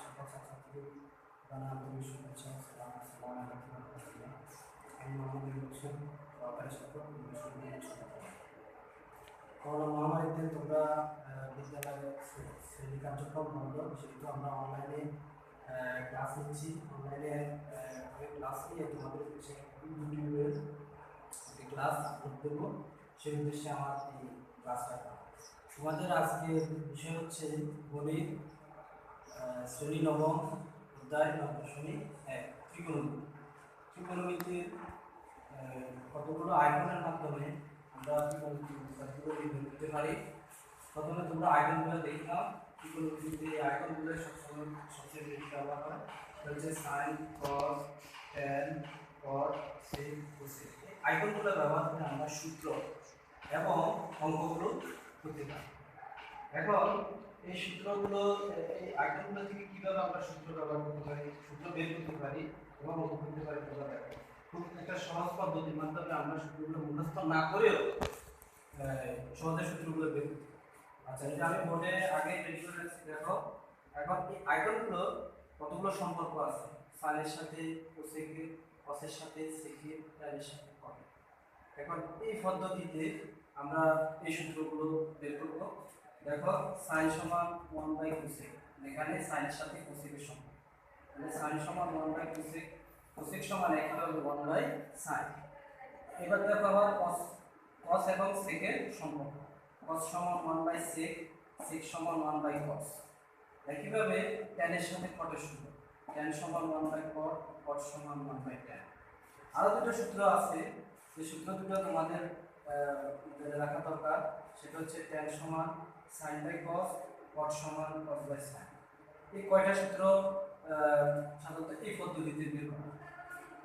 সকল ছাত্রছাত্রীদের জানাই আন্তরিক শুভেচ্ছা। আসসালামু আলাইকুম ওয়া রাহমাতুল্লাহ। আমি মোহাম্মদ হোসেন, সহকারী শিক্ষক, করোনা মহামারীতে তোমরা বিদ্যালয়ে শ্রেণী কার্যক্রম বন্ধ, সেহেতু আমরা অনলাইনে ক্লাস নিচ্ছি। অনলাইনে ক্লাস নিয়ে তোমাদের হচ্ছে ইউটিউবের একটি ক্লাস আপলোড দেবো, সেই উদ্দেশ্যে আমার এই ক্লাসটা। তোমাদের আজকের বিষয় হচ্ছে গণিত শ্রেণী নবম অধ্যায় 9.1 ত্রিকোণমিতি। ত্রিকোণমিতির কতগুলো আয়তনের মাধ্যমে আমরা ত্রিকোণমিতি বের করতে পারি। প্রথমে তোমরা আয়তনগুলো দেখলাম। ত্রিকোণমিতিতে আয়তনগুলো সবচেয়ে বেশি ব্যবহার হয় হচ্ছে সাইন, কস, ট্যান, কট, সেক, কোসেক। আয়তনগুলো ব্যবহার করে আমরা সূত্র এবং অঙ্কগুলো করতে পারি। এখন এই সূত্রগুলো, এই আয়তনগুলো থেকে কিভাবে আমরা সূত্র ব্যবহার করতে পারি, সূত্র বের করতে পারি এবং অঙ্ক করতে পারি, তোমরা দেখো খুব একটা সহজ পদ্ধতির মাধ্যমে আমরা সূত্রগুলো মুখস্থ না করেও সহজে সূত্রগুলো বের করতে পারি। আচ্ছা, এটা আমি বোর্ডে আগে রেডি করে রাখছি। দেখো এখন এই আয়তনগুলো কতগুলো সম্পর্ক আছে, সাইনের সাথে কোসেকের, কসের সাথে সেকের, ট্যানের সাথে কট। এখন এই পদ্ধতিতে আমরা এই সূত্রগুলো বের করব। দেখো সাইন সমান 1/cosec, এখানে সাইনের সাথে কোসেকের সম্পর্ক, মানে সাইন সমান 1/cosec, কোসেক সমান একইভাবে 1/sin। এবার দেখো আবার cos এবং সেকের সম্পর্ক, cos সমান 1/sec, sec সমান 1/cos। একইভাবে ট্যানের সাথে কটের সম্পর্ক, ট্যান সমান 1/cot, cot সমান 1/tan। আরো দুটো সূত্র আছে, যে সূত্র দুটো তোমাদের রাখা দরকার। সেটা হচ্ছে ট্যান সমান sin/cos, cot সমান cos/sin। এই কয়টা সূত্র সাধারণত এই পদ্ধতিতে বের করা।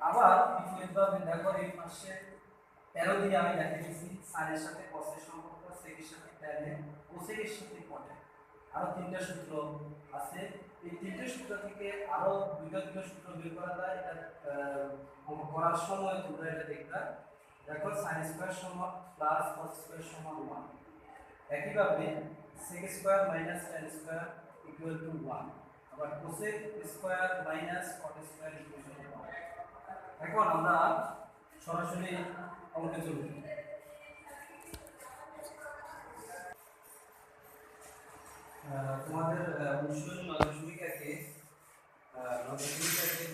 আবার বিপরীতভাবে দেখো এই পাশে অ্যারো দিয়ে আমি লিখে দিয়েছি সাইনের সাথে কসের সম্পর্ক, সেকের সাথে ট্যানের, কোসেকের সাথে কটের। আরো তিনটা সূত্র আছে। এই তিনটে সূত্র থেকে আরো দুটো সূত্র বের করা যায়। এটা করার সময় তোমরা এটা দেখবা। দেখো sin স্কয়ার সমান প্লাস cos স্কয়ার সমান 1, একইভাবে sec square minus tan square equal to 1, আবার cosec square minus cot square equal to 1। এখন আমরা সরাসরি অঙ্কে চলে যাব। তোমাদের 9.1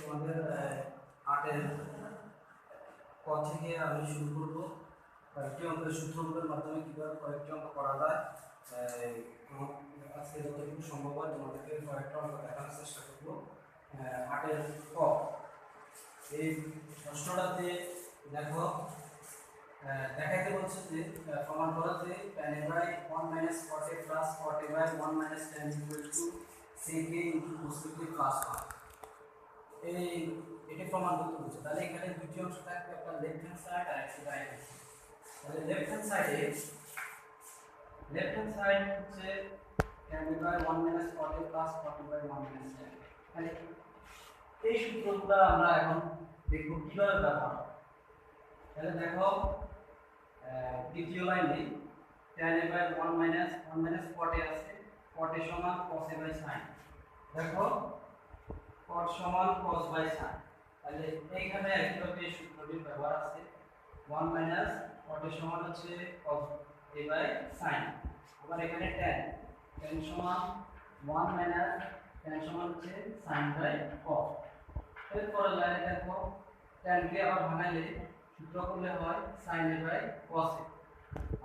তোমাদের 8-এর ক থেকে আমি শুরু করব। কয়েকটি অঙ্কের সূত্রগুলোর মাধ্যমে কীভাবে কয়েকটি অঙ্ক করা যায়, আজকে যতটুকু সম্ভব হয় তোমাদেরকে কয়েকটা অঙ্ক দেখানোর চেষ্টা করব। 8-এর ক, এই প্রশ্নটাতে দেখো দেখাইতে বলছে যে প্রমাণ করা যে tan a by 1 - cot a plus cot a by 1 - tan equal to sec a into cosec a plus 1। এটি প্রমাণ করতে বলছে। তাহলে এখানে দুটি অংশ থাকবে, একটা লেফট হ্যান্ড সাইড আর একটা রাইট হ্যান্ড সাইড। তাহলে লেফট হ্যান্ড সাইড হচ্ছে tan a by 1 - cot a plus cot a by 1 - tan। তাহলে এই সূত্রগুলো আমরা এখন দেখব কিভাবে ব্যবহার হয়। তাহলে দেখো দ্বিতীয় লাইনে tan a by 1 - cot a আছে, cot a সমান cos a by sin। দেখো cot সমান cos by sin। তাহলে এইখানে একইভাবে সূত্রটি ব্যবহার আছে। 1 - cot a সমান হচ্ছে cos a by sin। আবার এখানে tan সমান 1 - tan সমান হচ্ছে sin by cos। এরপরে লাইনে দেখো tan কে আবার ভাঙাইলে সূত্র করলে হয় sin a by cos a।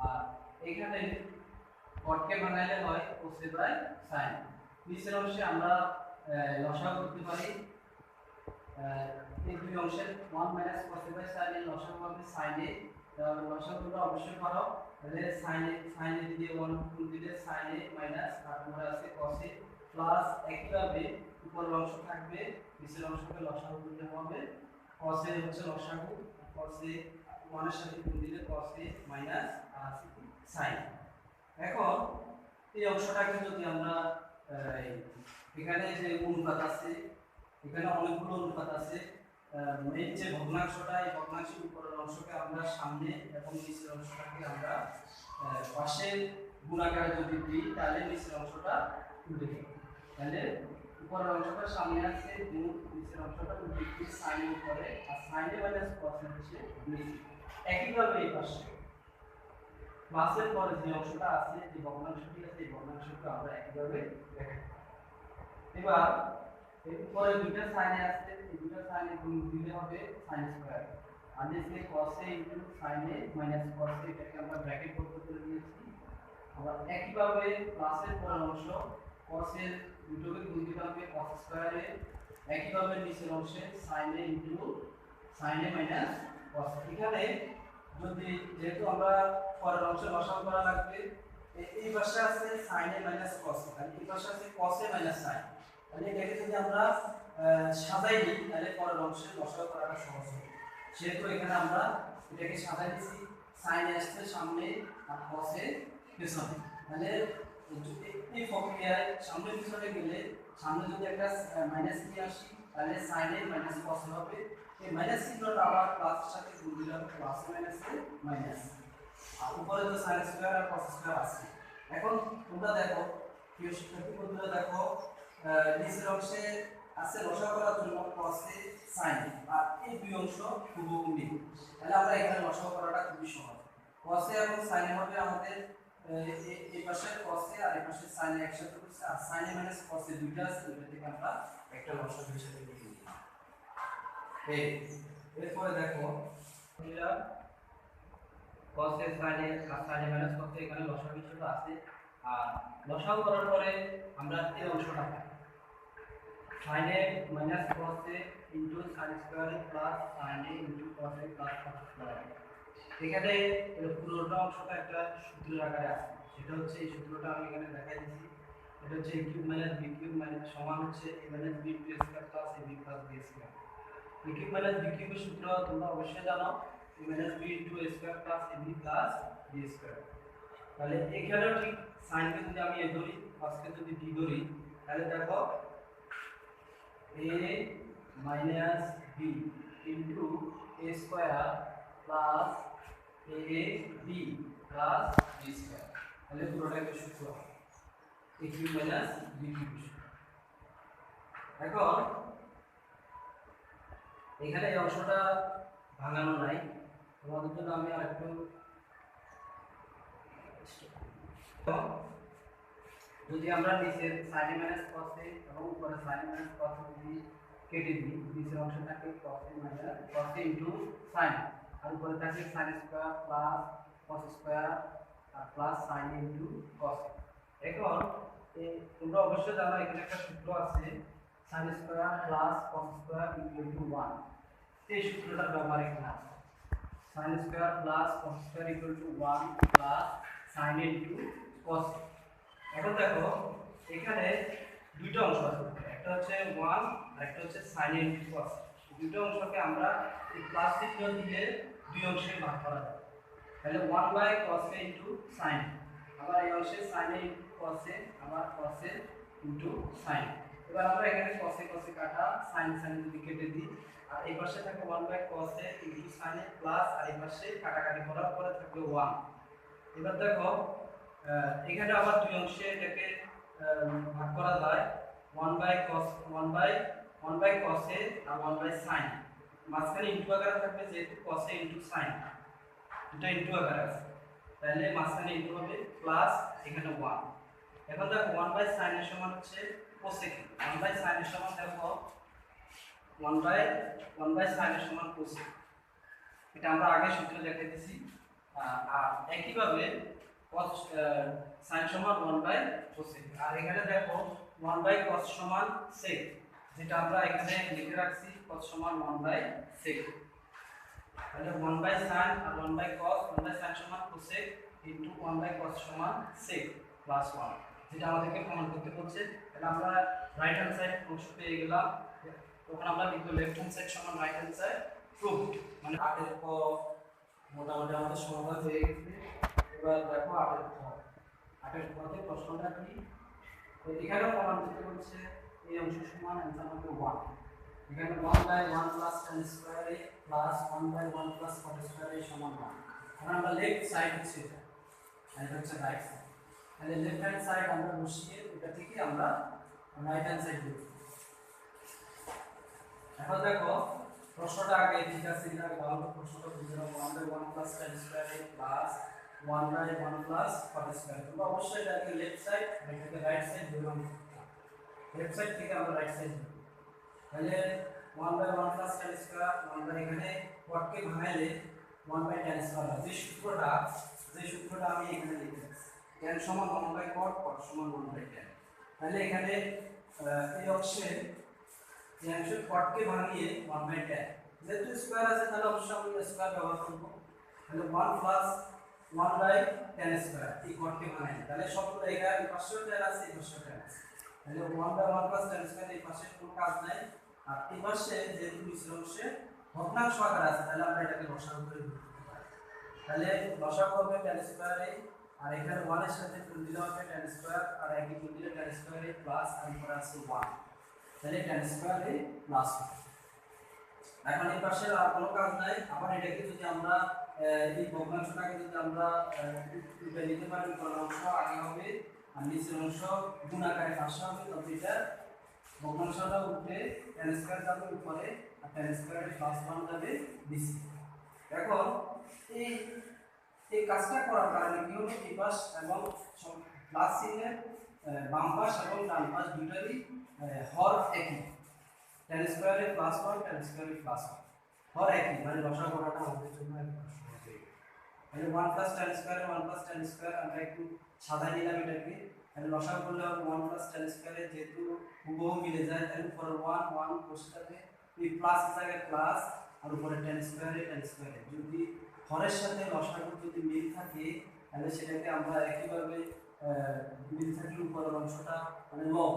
আর এখানে cot কে ভাঙাইলে হয় cos a by sin। নিচের অংশে আমরা লসাগু করতে পারি। এই দুই অংশের 1 - cos a by sin এর লসাগু হবে sin a। তাহলে লসাগুটা অবশ্যই করো। তাহলে sin a দিয়ে 1 গুণ দিলে sin a মাইনাস তারপরে আছে cos a প্লাস একইভাবে উপরের অংশ থাকবে, নিচের অংশকে লসাগু করতে হবে। cos a হচ্ছে লসাগু, cos a 1 এর সাথে গুণ দিলে cos a মাইনাস আর sin। এখন এই অংশটাকে যদি আমরা এখানে যে অনুপাত আছে, এখানে অনেকগুলো অনুপাত আছে, এই যে ভগ্নাংশটা, এই ভগ্নাংশের উপরের অংশকে আমরা সামনে এবং নিচের অংশটাকে আমরা পাশে গুণাকারে যদি দিই, তাহলে নিচের অংশটা উল্টে যাবে। তাহলে উপরের অংশটা সামনে আছে গুণ, নিচের অংশটা বিপরীত সাইন উপরে আর সাইনে মাইনাস কস হচ্ছে নিচে। একইভাবে এই পাশে প্লাসের পরে যে অংশটা আছে, যে ভগ্নাংশটি আছে, এই ভগ্নাংশকে আমরা একইভাবে লেখা। এবার এর উপরে দুইটা সাইনে আছে, এই দুইটা সাইনে গুণ দিলে হবে sin স্কয়ার, আর নিচে cos a sin a minus cos a, এটাকে আমরা ব্র্যাকেট পদ্ধতিতে নিয়েছি। আবার একইভাবে প্লাসের পরের অংশ cos এর দুটোকে গুণ দিলে হবে cos স্কয়ার a, একইভাবে নিচের অংশে sin a sin a minus cos। এখানে যদি যেহেতু আমরা পরের অংশে লসাগু করা লাগবে, এই পাশে আছে sin a মাইনাস cos, আর এই পাশে আছে cos a মাইনাস sin। তাহলে এটাকে যদি আমরা সাজাই দিই তাহলে পরের অংশে লসাগু করাটা সহজ হবে। সেহেতু এখানে আমরা এটাকে সাজাই দিয়েছি, sin a আসছে সামনে আর cos a পিছনে। তাহলে এই প্রক্রিয়ায় সামনে পিছনে গেলে সামনে যদি একটা মাইনাস নিয়ে আসি তাহলে sin a মাইনাস cos হবে। এই মাইনাস চিহ্নটা আবার প্লাসের সাথে গুণ দিলে হবে প্লাস মাইনাস মাইনাস, আর উপরে তো sin স্কয়ার আর cos স্কয়ার আছে। এখন তোমরা দেখো প্রিয় শিক্ষার্থী বন্ধুরা, দেখো নিচের অংশে আছে লসাগু করার জন্য cos a sin, আর এই দুই অংশ হুবহু মিল। তাহলে আমরা এখানে লসাগু করাটা খুবই সহজ। cos a এবং sin a হবে আমাদের এই পাশে cos a আর এই পাশে sin a একসাথে করছে, আর sin a minus cos a দুইটা আছে, দুইটা থেকে আমরা একটা লসাগু হিসেবে লিখে দিলাম। এরপরে দেখো এটা cos a sin a আর sin a minus cos a, এখানে লসাগু হিসেবে আছে। আর লসাগু করার পরে আমরা এই অংশটা পাই sin a minus cos a into sin square plus sin a into cos a plus cos square। এখানে পুরোটা অংশটা একটা সূত্রের আকারে আছে, সেটা হচ্ছে এই সূত্রটা আমি এখানে দেখাই দিয়েছি। এটা হচ্ছে a cube minus b cube minus সমান হচ্ছে a minus b plus square plus ab plus b square. a cube minus b কিউবের সূত্র তোমরা অবশ্যই জানো, a minus b into a square plus ab plus b square. তাহলে এখানেও ঠিক সাইনকে যদি আমি a ধরি, cosকে যদি d ধরি, তাহলে দেখো a minus b into a square plus ab plus b square। তাহলে পুরোটা একটা সূত্র হবে a cube minus b cube. এখন এখানে এই অংশটা ভাঙানো নাই, তোমাদের জন্য আমি আরেকটু যদি আমরা নিচের sin a minus cos a এবং উপরে sin a minus cos a যদি কেটে দিই, নিচের অংশে থাকে cos a minus cos a into sin, আর উপরে থাকে sin square plus cos square আর plus sin a into cos a। এখন তোমরা অবশ্যই জানো এখানে একটা সূত্র আছে sin square plus cos square equal to 1। এই সূত্রটার ব্যবহার এখানে আছে, sin square plus cos square equal to 1 plus sin a into cos a। এখন দেখো এখানে দুইটা অংশ আছে, একটা হচ্ছে 1 আর একটা হচ্ছে sin a into cos a। দুটো অংশকে আমরা এই প্লাস চিহ্ন দিয়ে দুই অংশে ভাগ করা যায়, তাহলে 1 by cos a into sin, আবার এই অংশে sin a into cos a, আবার cos a into sin। এবার আমরা এখানে cos a কাটা sin যদি কেটে দিই, আর এই পাশে থাকে 1 by cos a into sin a plus, আর এই পাশে কাটাকাটি করার পরে থাকবে 1। এবার দেখো এখানে আবার দুই অংশে এটাকে ভাগ করা যায়, 1 বাই cos a আর 1 বাই sin, মাঝখানে ইনটু আকারে থাকবে যেহেতু cos a into sin, এটা ইনটু আকারে আছে, তাহলে মাঝখানে ইনটু হবে প্লাস এখানে 1। এখন দেখো 1 বাই sin এর সমান হচ্ছে cosec, 1 বাই sin এর সমান দেখো 1 বাই sin এর সমান cosec, এটা আমরা আগে সূত্রে লিখে দিয়েছি। আর একইভাবে cos sin সমান 1 বাই cosec, আর এখানে দেখো 1 বাই cos সমান sec, যেটা আমরা এখানে লিখে রাখছি cos সমান 1 বাই sec। তাহলে 1 বাই sin আর 1 বাই cos, 1 বাই sin সমান cosec ইনটু 1 বাই cos সমান sec প্লাস 1, যেটা আমাদেরকে প্রমাণ করতে বলছে। তাহলে আমরা রাইট হ্যান্ড সাইড অংশ পেয়ে গেলাম, তখন আমরা লিখব লেফট হ্যান্ড সাইড সমান রাইট হ্যান্ড সাইড প্রুভড, মানে 8 এর ক মোটামুটি আমাদের সমাধান হয়ে গেছে। এবার দেখো 8 এর ক, 8 এর কতে প্রশ্নটা কি, তো এখানে প্রমাণ করতে বলছে এই অংশ সমান आंसर হবে 1। এখানে 1 by 1 plus tan square a plus 1 by 1 plus cot square a সমান 1। এখন আমরা লেফট সাইড হচ্ছে এটা, আর এটা হচ্ছে রাইট সাইড, তাহলে লেফট হ্যান্ড সাইড আমরা বসিয়ে এটা থেকে আমরা রাইট হ্যান্ড সাইড লিখব। এখন দেখো প্রশ্নটা আগে ঠিক আছে কিনা আগে ভালো করে প্রশ্নটা বুঝে নাও। 1/1 plus tan square a plus 1/1 plus cot square. তোমরা অবশ্যই এটাকে লেফট সাইড এটাকে রাইট সাইড ধরে নাও। লেফট সাইড থেকে আমরা রাইট সাইড ধরব। তাহলে 1/1 প্লাস tan স্কয়ার 1 এখানে cot কে ভাঙাইলে 1/tan স্কয়ার হয়। যে সূত্রটা আমি এখানে লিখেছি tan সমান 1/cot cot সমান 1/tan। তাহলে এখানে এই অংশে এই অংশে cot কে ভাঙিয়ে 1/tan, যেহেতু স্কয়ার আছে তাহলে অবশ্যই আমরা স্কয়ার ব্যবহার করব। তাহলে 1 প্লাস 1/tan স্কয়ার এই cot কে ভাঙাই, তাহলে সবগুলো এখানে এই পাশেও tan আছে এই পাশেও tan আছে। তাহলে 1/1 প্লাস tan স্কয়ার এই পাশে কোনো কাজ নাই, আর এই পাশে যেহেতু নিচের অংশে ভগ্নাংশ আকার আছে তাহলে আমরা এটাকে লসাগু করে লিখতে পারি। তাহলে লসাগু হবে tan স্কয়ার a, আর এখানে 1 এর সাথে গুণ দিলে হবে tan স্কয়ার, আর একই গুণ দিলে tan স্কয়ার a প্লাস আর উপরে আছে 1, তাহলে tan স্কয়ার a প্লাস 1। এখন এই পাশে আর কোনো কাজ নাই। আবার এটাকে যদি আমরা এই ভগ্নাংশটাকে যদি আমরা উল্টে নিতে পারি, কোন অংশ আগে হবে আর নিচের অংশ গুণ আকারে পাশে হবে, তবে এটা ভগ্নাংশটা উল্টে tan স্কয়ার যাবে উপরে আর tan স্কয়ার প্লাস 1 যাবে নিচে। এখন এই এই কাজটা করার কারণে কি হলো, এই পাশ এবং প্লাস চিহ্নের বাম পাশ এবং ডান পাশ দুটোরই হর একই। tan square plus 1 tan square plus 1 হর একই, মানে লসাগু করাটা আমাদের জন্য একদম সহজ হয়ে গেল। তাহলে 1 plus tan square 1 plus tan square আমরা একটু সাদা নিলাম এটাকে। তাহলে লসাগু করলে হবে 1 প্লাস tan স্কয়ার, যেহেতু হুবহু মিলে যায় তাহলে উপরে 1 1 বসে যাবে, এই প্লাস জায়গায় প্লাস আর উপরে tan স্কয়ার যদি হরের সাথে লসাগু যদি মিল থাকে তাহলে সেটাকে আমরা একইভাবে মিল থাকলে উপরের অংশটা মানে লব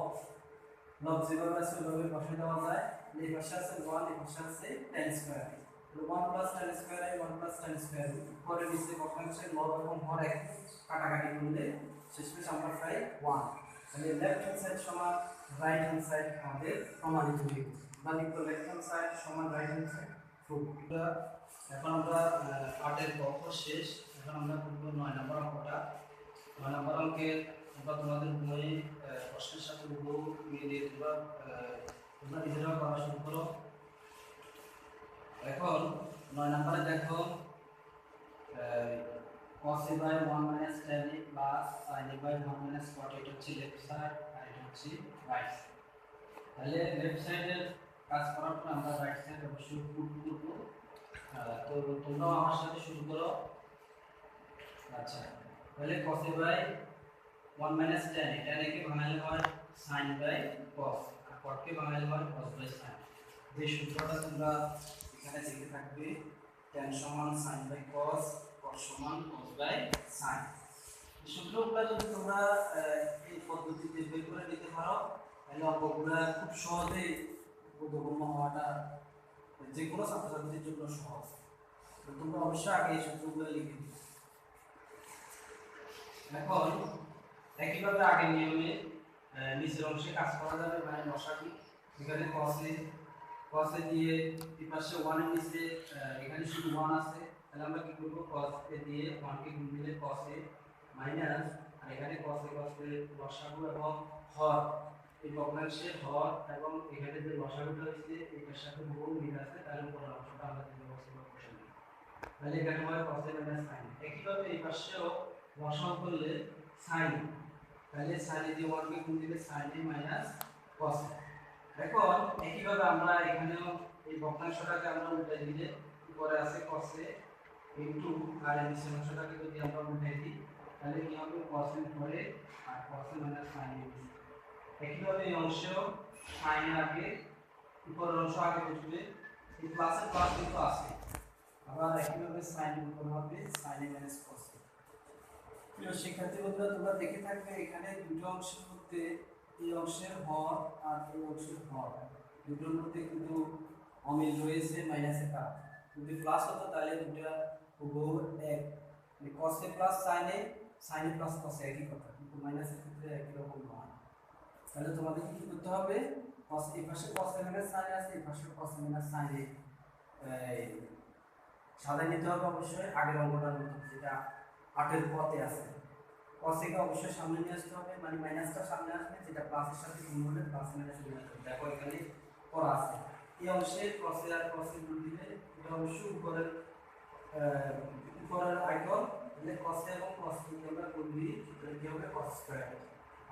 যেভাবে আছে ওইভাবে বসে দেওয়া যায়। এই পাশে আছে 1 এই পাশে আছে tan স্কয়ার, তো 1 plus tan square 1 plus tan square উপরে নিচে ভগ্নাংশের লব এবং হর এক কাটাকাটি করলে শেষমেশ আমরা পাই 1। তাহলে লেফট হ্যান্ড সাইড সমান রাইট হ্যান্ড সাইড আমাদের প্রমাণিত হয়ে গেছে। মানে লেফট হ্যান্ড সাইড সমান রাইট হ্যান্ড সাইড প্রুফ। এখন আমরা 8 এর অঙ্ক শেষ। এখন আমরা করব 9 নম্বর অঙ্কটা। 9 নম্বর অঙ্কের আমরা তোমাদের বইয়ে প্রশ্নের সাথে হুবহু মিলিয়ে তোমরা নিজেরাও করা শুরু করো। এখন 9 নম্বরে দেখো cos a by 1 minus tan a plus sin a by 1 minus cot a হচ্ছে লেফট সাইড আর এটা হচ্ছে রাইট সাইড। তাহলে লেফট সাইডের কাজ করার পর আমরা রাইট সাইড অবশ্যই পুট করব। তো তোমরাও আমার সাথে শুরু করো। আচ্ছা, তাহলে cos a by 1 minus tan a, tan a কে ভাঙালে হয় sin by cos, R cot কে ভাঙালে হয় cos by sin। যে সূত্রটা তোমরা এখানে দেখতে থাকবে, tan সমান sin by cos, cos সমান cos by sin। এই সূত্রগুলো যদি তোমরা এই পদ্ধতিতে বের করে নিতে পারো তাহলে অঙ্কগুলো খুব সহজেই বোধগম্য হওয়াটা যে কোনো ছাত্রছাত্রীর জন্য সহজ। তো তোমরা অবশ্যই আগে এই সূত্রগুলো লিখে দিও। এখন একইভাবে আগের নিয়মে নিচের অংশে কাজ করা যাবে, মানে লসাগু। এখানে cos a দিয়ে এই পাশে 1 এর নিচে এখানে শুধু 1 আছে, তাহলে আমরা কি করব, cos a দিয়ে 1 কে গুণ দিলে cos a মাইনাস, আর এখানে cos a লসাগু এবং হর, এই ভগ্নাংশের হর এবং এখানে যে লসাগুটা হইছে এটার সাথে বহু মিল আছে, তাহলে উপরের অংশটা আমরা দিতে বসে নিই। তাহলে এখানে হয় cos a sin। একইভাবে এই পাশেও লসাগু করলে sin, তাহলে sin a দিয়ে 1 কে গুণ দিলে sin a minus cos a। এখন একইভাবে আমরা এখানেও এই ভগ্নাংশটাকে আমরা উল্টে দিলে উপরে আছে cos a ইনটু আর এই নিচের অংশটাকে যদি আমরা উল্টে দিই তাহলে কি হবে, cos a পরে আর cos a minus sin a। একইভাবে এই অংশেও sin এর আগে উপরের অংশ আগে বসবে, এই প্লাসের প্লাস কিন্তু আছে, আবার একইভাবে sin এর উপর হবে sin a minus cos a। প্রিয় শিক্ষার্থী বন্ধুরা, তোমরা দেখে থাকবে এখানে দুটো অংশের মধ্যে এই অংশের হর আর এই অংশের হর দুটোর মধ্যে কিন্তু অমিল রয়েছে, মাইনাসের কারণ। যদি প্লাস হতো তাহলে দুটো হুবহু এক, মানে cos a plus sin a, sin a plus cos a একই কথা, কিন্তু মাইনাসের ক্ষেত্রে একই রকম নয়। তাহলে তোমাদের কি করতে হবে, cos এই পাশে cos a minus sin a আছে, এই পাশে cos a minus sin a সাজায় নিতে হবে অবশ্যই আগের অঙ্কটার মতো, যেটা 8 এর পথে আছে। cos a কে অবশ্যই সামনে নিয়ে আসতে হবে, মানে মাইনাসটা সামনে আসবে, যেটা প্লাসের সাথে গুণ হলে প্লাস মাইনাস গুণ হবে। দেখো এখানে করা আছে, এই অংশে cos আর cos গুণ দিলে এটা অবশ্যই উপরের আইকন তাহলে cos এবং cos যদি আমরা গুণ দিই তাহলে কি হবে cos স্কয়ার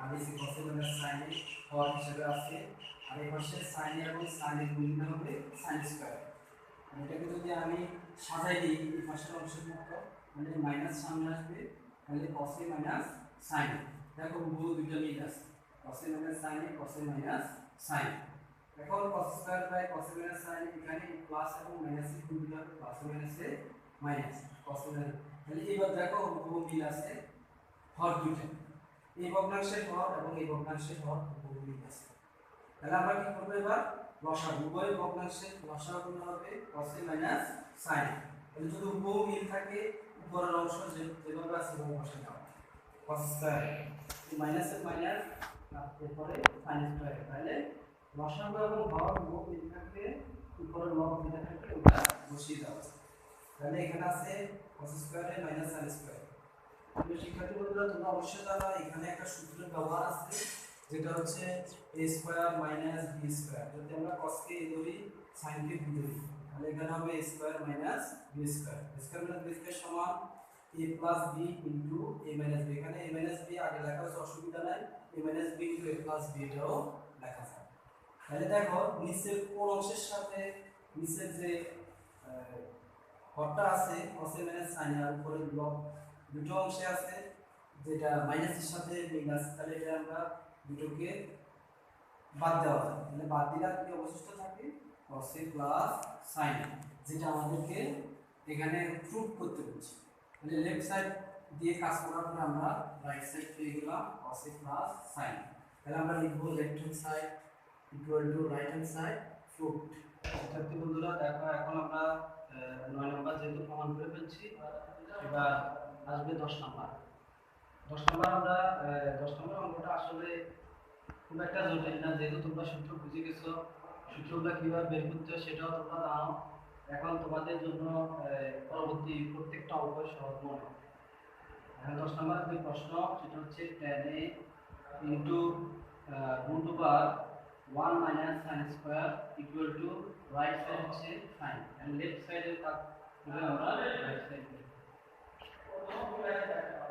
আর এই cos মানে sin হর হিসেবে আছে আর এই পাশে sin এবং sin এর গুণ দিতে হবে sin স্কয়ার আর এটাকে যদি আমি সাজাই দিই এই পাশের অংশের মতো মানে মাইনাস সামনে আসবে তাহলে cos মাইনাস sin দেখো পুরো দুটো মিল আছে cos minus sin cos minus sin এখন cos square by cos minus sin এখানে প্লাস এবং মাইনাস এর গুণ দিলে হবে plus minus a minus cos minus তাহলে এবার দেখো পুরো মিল আছে হর দুটো এই ভগ্নাংশের হর এবং এই ভগ্নাংশের হর পুরো মিল আছে তাহলে আমরা কি করব এবার লসাগু উভয় ভগ্নাংশের লসাগু গুণ হবে cos মাইনাস sin তাহলে যদি উভয় মিল থাকে উপরের অংশ যেভাবে আছে সেভাবে বসে দাও cos স্কয়ার মাইনাস এর মাইনাস তারপরে sin স্কয়ার তাহলে লসাগু এবং হর উভয় মিল থাকলে উপরের লব মিল থাকলে ওটা বসিয়ে দাও তাহলে এখানে আছে cos square minus sin square প্রিয় শিক্ষার্থী বন্ধুরা তোমরা অবশ্যই জানো এখানে একটা সূত্রের ব্যবহার আছে যেটা হচ্ছে a square minus b square যদি আমরা cos কে a ধরি sin কে b ধরি তাহলে এখানে হবে a square minus b square square minus b square সমান a plus b into a minus b এখানে a মাইনাস b আগে লেখা হচ্ছে অসুবিধা নাই a minus b into a plus b এটাও লেখা যায় তাহলে দেখো নিচের কোন অংশের সাথে নিচের যে হরটা আছে cos মাইনাস sin আর উপরে লব দুটো অংশে আছে যেটা মাইনাসের সাথে মিল আছে তাহলে এটা আমরা দুটোকে বাদ দেওয়া যায় তাহলে বাদ দিলে কি অবশিষ্ট থাকে cos প্লাস sin যেটা আমাদেরকে এখানে প্রুফ করতে বলছে তাহলে লেফট সাইড দিয়ে কাজ করার পর আমরা রাইট সাইড পেয়ে গেলাম cos প্লাস sin তাহলে আমরা লিখব left hand side equal to right hand side proof শিক্ষার্থী বন্ধুরা দেখো এখন আমরা 9 নম্বর যেহেতু প্রমাণ করে ফেলছি এবার আসবে 10 নম্বর 10 নম্বর আমরা 10 নম্বর অঙ্কটা আসলে খুব একটা জটিল না যেহেতু তোমরা সূত্র বুঝে গেছো সূত্রগুলো কিভাবে বের করতে হয় সেটাও তোমরা জানো এখন তোমাদের জন্য পরবর্তী প্রত্যেকটা অঙ্ক সহজ মনে হবে এখন 10 নম্বরের যে প্রশ্ন সেটা হচ্ছে tan a into root over 1 minus sin square equal to right side হচ্ছে sin and left side এর কাজ করে আমরা right side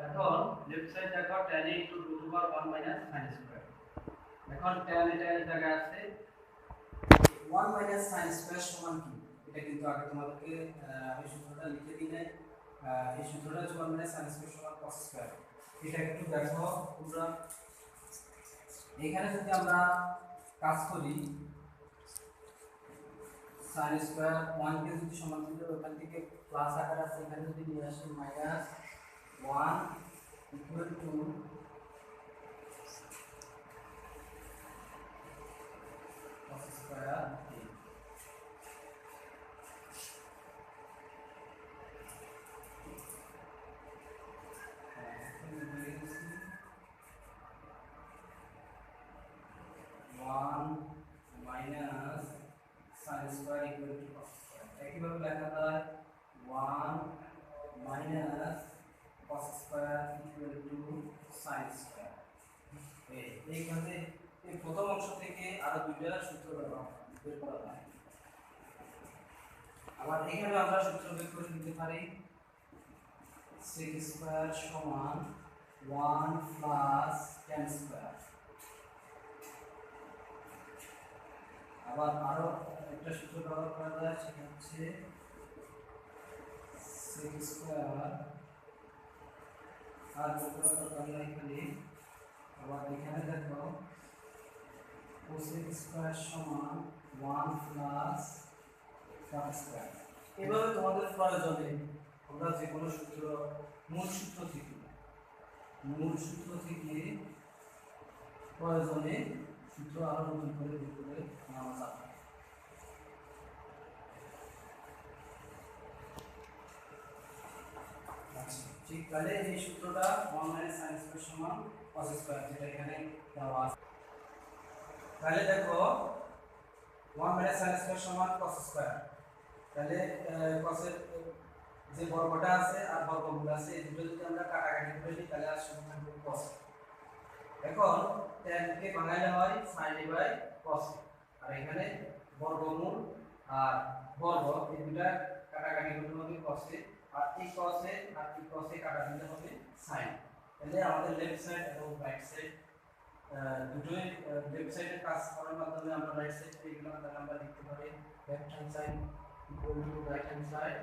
এখন লেফট সাইড দেখো tan a into root over 1 minus sin square এখন tan এটা এই জায়গায় আছে 1 minus sin square সমান কি এটা কিন্তু আগে তোমাদেরকে আমি সূত্রটা লিখে দিই নাই এই সূত্রটা হচ্ছে 1 minus sin square সমান cos square এটা একটু দেখো তোমরা এখানে যদি আমরা কাজ করি sin square 1 কে যদি সমান দিলে ওখান থেকে প্লাস আকার আছে এখানে যদি নিয়ে আসি minus 1 equal to cos square a minus sin square equal to cos square একইভাবে লেখা যায় 1 minus cos square equal to sin square এইখানে এই প্রথম অংশ থেকে আরো দুইটা সূত্র বের করা যায় আবার এখানে আমরা সূত্র বের করে নিতে পারি sec square সমান 1 plus tan square আবার আরো একটা সূত্র ব্যবহার করা যায় সেটা হচ্ছে sec square আর যত আমরা এখানে আবার এখানে দেখো cosec square সমান 1 plus tan square এভাবে তোমাদের প্রয়োজনে আমরা যে কোনো সূত্র মূল সূত্র থেকে প্রয়োজনে সূত্র আরো নতুন করে বের করে নেওয়া যাবে ঠিক তাহলে এই সূত্রটা 1 minus sin square সমান cos square যেটা এখানে দেওয়া আছে তাহলে দেখো 1 minus sin square সমান cos square তাহলে cos এর যে বর্গটা আছে আর বর্গমূল আছে এই দুটো যদি আমরা কাটাকাটি করে নিই তাহলে আর শুধু থাকবে cos এখন tan কে বানাইলে হয় sin বাই cos আর এখানে বর্গমূল আর বর্গ এই দুটা কাটাকাটি করতে হবে cos-এ, আর এই cos-এ আর এই cos-এ কাটা দিতে হবে sin। তাহলে আমাদের লেফট সাইড এবং রাইট সাইড দুটোই লেফট সাইডে কাজ করার মাধ্যমে আমরা রাইট সাইড পেয়ে গেলাম। তাহলে আমরা লিখতে পারি left hand side equal to right hand side